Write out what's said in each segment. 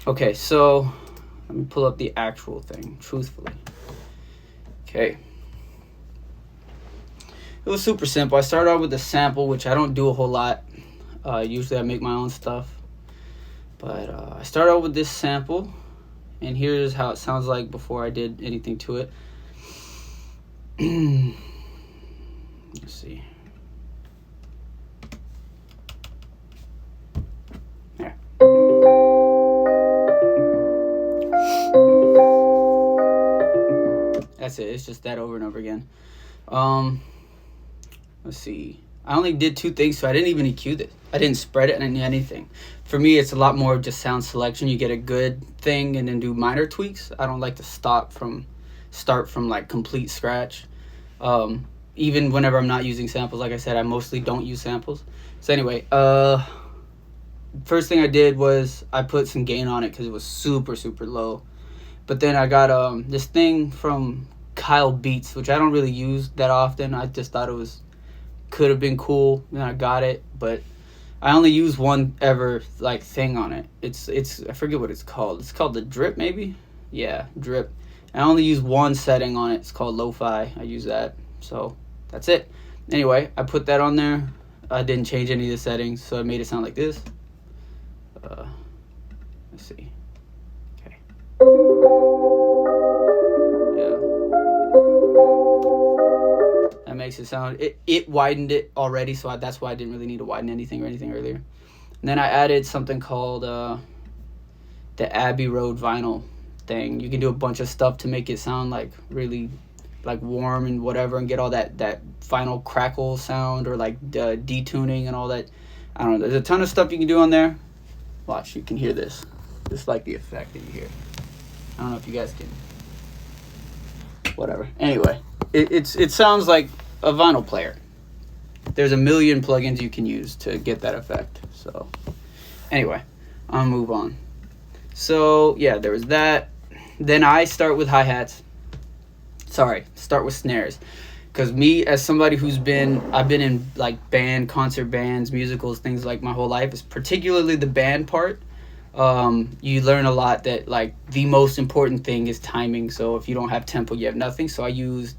Okay, so let me pull up the actual thing, truthfully. Okay. It was super simple. I started out with a sample, which I don't do a whole lot. Usually I make my own stuff. But I started out with this sample, and here's how it sounds like before I did anything to it. Let's see. There. That's it. It's just that over and over again. Let's see. I only did two things, so I didn't even EQ this. I didn't spread it and anything. For me, it's a lot more just sound selection. You get a good thing and then do minor tweaks. I don't like to start from like complete scratch. Even whenever I'm not using samples, like I said, I mostly don't use samples. So anyway, first thing I did was I put some gain on it because it was super, super low. But then I got this thing from Kyle Beats, which I don't really use that often. I just thought it could have been cool, and I got it, but I only use one ever like thing on it. It's I forget what it's called. It's called the drip, maybe. Yeah, drip. I only use one setting on it. It's called lo-fi. I use that, so that's it. Anyway, I put that on there. I didn't change any of the settings, so I made it sound like this. Let's see. Okay. That makes it sound, it widened it already, so that's why I didn't really need to widen anything or anything earlier. And then I added something called the Abbey Road vinyl thing. You can do a bunch of stuff to make it sound like really like warm and whatever, and get all that vinyl crackle sound, or like detuning and all that. I don't know, there's a ton of stuff you can do on there. Watch, you can hear this, just like the effect that you hear. I don't know if you guys can, whatever. Anyway, it sounds like a vinyl player. There's a million plugins you can use to get that effect. So anyway, I'll move on. So yeah, there was that. Then I start with hi-hats. Start with snares. Because me, as somebody I've been in like concert bands, musicals, things like my whole life, is particularly the band part. You learn a lot that like the most important thing is timing. So if you don't have tempo, you have nothing. So I use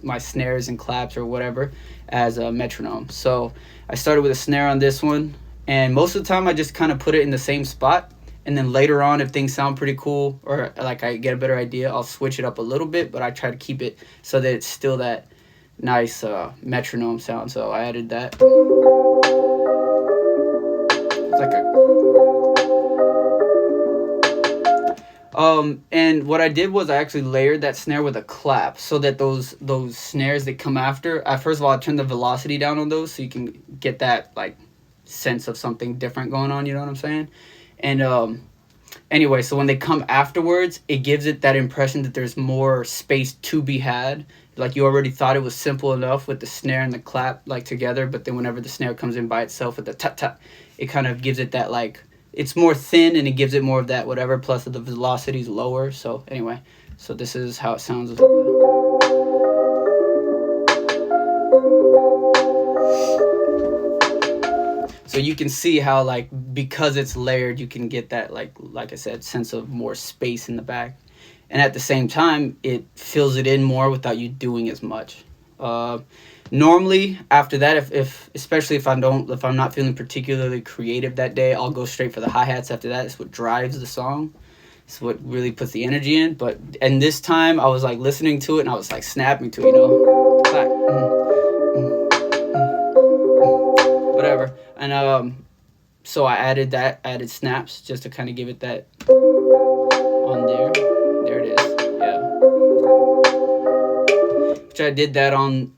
my snares and claps or whatever as a metronome. So I started with a snare on this one, and most of the time I just kind of put it in the same spot. And then later on, if things sound pretty cool, or like I get a better idea, I'll switch it up a little bit, but I try to keep it so that it's still that nice metronome sound. So I added that. It's like and what I did was I actually layered that snare with a clap, so that those snares that come after, first of all, I turned the velocity down on those so you can get that like sense of something different going on, you know what I'm saying? And anyway, so when they come afterwards, it gives it that impression that there's more space to be had. Like you already thought it was simple enough with the snare and the clap like together, but then whenever the snare comes in by itself with the tap tap, it kind of gives it that like, it's more thin, and it gives it more of that whatever, plus the velocity's lower. So anyway, so this is how it sounds. So you can see how like, because it's layered, you can get that like I said, sense of more space in the back, and at the same time it fills it in more without you doing as much. Normally after that, if especially if I'm not feeling particularly creative that day, I'll go straight for the hi-hats after that. It's what drives the song. It's what really puts the energy in. And this time I was like listening to it, and I was like snapping to it, whatever. And so I added snaps just to kind of give it that on there. There it is. Yeah. Which I did that on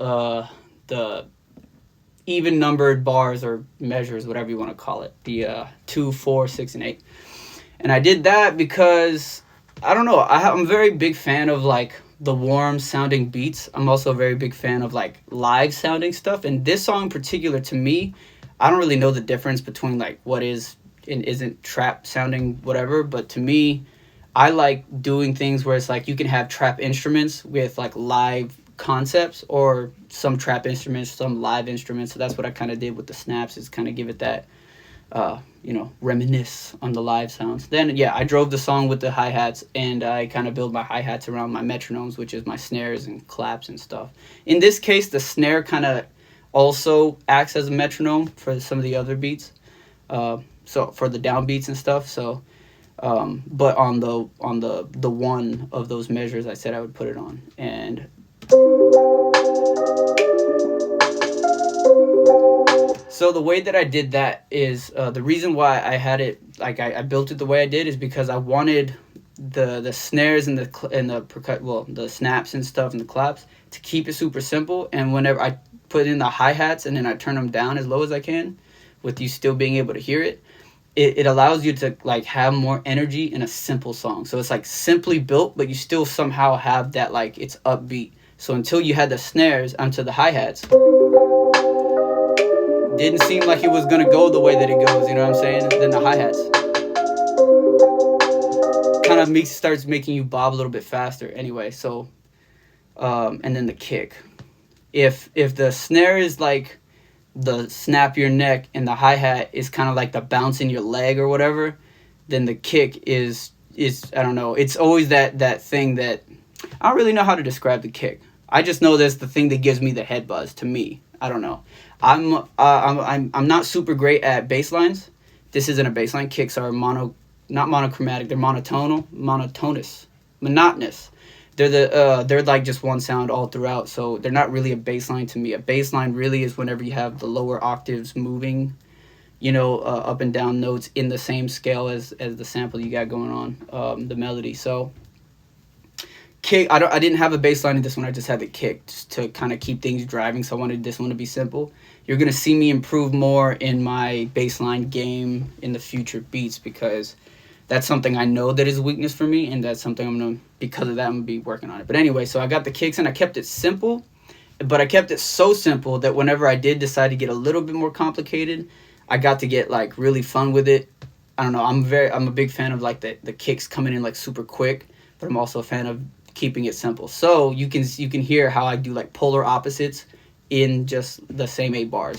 the even numbered bars or measures, whatever you want to call it, the 2, 4, 6, and 8. And I did that because I don't know, I'm a very big fan of like the warm sounding beats. I'm also a very big fan of like live sounding stuff, and this song in particular, to me, I don't really know the difference between like what is and isn't trap sounding whatever, but to me, I like doing things where it's like you can have trap instruments with like live concepts, or some trap instruments, some live instruments. So that's what I kind of did with the snaps, is kind of give it that reminisce on the live sounds. Then yeah, I drove the song with the hi-hats, and I kind of build my hi-hats around my metronomes, which is my snares and claps and stuff. In this case, the snare kind of also acts as a metronome for some of the other beats, so for the downbeats and stuff. So but on the one of those measures I said I would put it on. And so the way that I did that is, the reason why I had it, like I built it the way I did, is because I wanted the snares and the snaps and stuff and the claps to keep it super simple. And whenever I put in the hi-hats and then I turn them down as low as I can, with you still being able to hear it, it allows you to like have more energy in a simple song. So it's like simply built, but you still somehow have that, like, it's upbeat. So until you had the snares onto the hi-hats, didn't seem like it was gonna go the way that it goes, you know what I'm saying? And then the hi-hats kind of starts making you bob a little bit faster anyway. So and then the kick, if the snare is like the snap your neck and the hi-hat is kind of like the bounce in your leg or whatever, then the kick is I don't know, it's always that thing that I don't really know how to describe the kick. I just know that's the thing that gives me the head buzz, to me. I don't know. I'm not super great at bass lines. This isn't a bass line. Kicks are not monochromatic. They're monotonous. They're like just one sound all throughout. So they're not really a bass line to me. A bass line really is whenever you have the lower octaves moving, up and down notes in the same scale as the sample you got going on, the melody. So kick, I didn't have a bass line in this one. I just had the kick just to kind of keep things driving. So I wanted this one to be simple. You're gonna see me improve more in my bass line game in the future beats, because that's something I know that is a weakness for me, and that's something because of that, I'm gonna be working on it. But anyway, so I got the kicks and I kept it simple, but I kept it so simple that whenever I did decide to get a little bit more complicated, I got to get like really fun with it. I don't know, I'm a big fan of like the kicks coming in like super quick, but I'm also a fan of keeping it simple. So you can hear how I do like polar opposites in just the same 8 bars.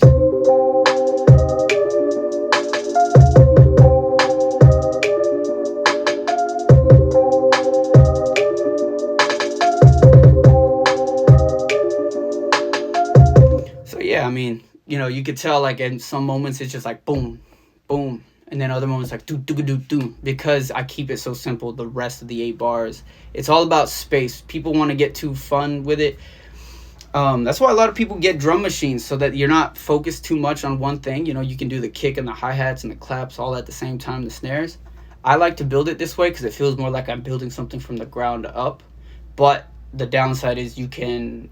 So yeah, I mean, you could tell like in some moments it's just like boom, boom, and then other moments like do do do do, because I keep it so simple. The rest of the 8 bars, it's all about space. People want to get too fun with it. That's why a lot of people get drum machines, so that you're not focused too much on one thing. You can do the kick and the hi-hats and the claps all at the same time, the snares. I like to build it this way because it feels more like I'm building something from the ground up. But the downside is you tend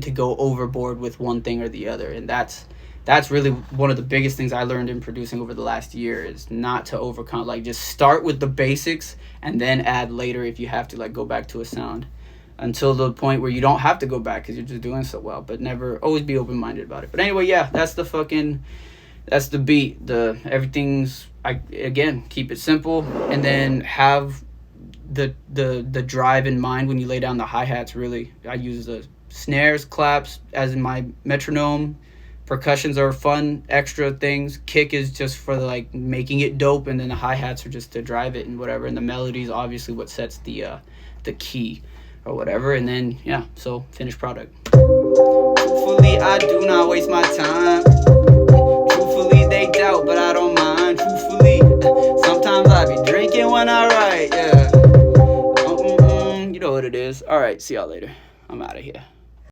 to go overboard with one thing or the other, and that's really one of the biggest things I learned in producing over the last year, is not to overcome, like just start with the basics and then add later if you have to, like go back to a sound, until the point where you don't have to go back because you're just doing so well. But never, always be open-minded about it. But anyway, yeah, that's the beat. Everything's, again, keep it simple, and then have the drive in mind when you lay down the hi-hats. Really, I use the snares, claps as in my metronome. Percussions are fun extra things. Kick is just for like making it dope, and then the hi-hats are just to drive it and whatever, and the melody is obviously what sets the key or whatever. And then yeah, so finished product. Truthfully, I do not waste my time. Truthfully, they doubt, but I don't mind. Truthfully, sometimes I be drinking when I write. Yeah, you know what it is. All right, see y'all later. I'm out of here.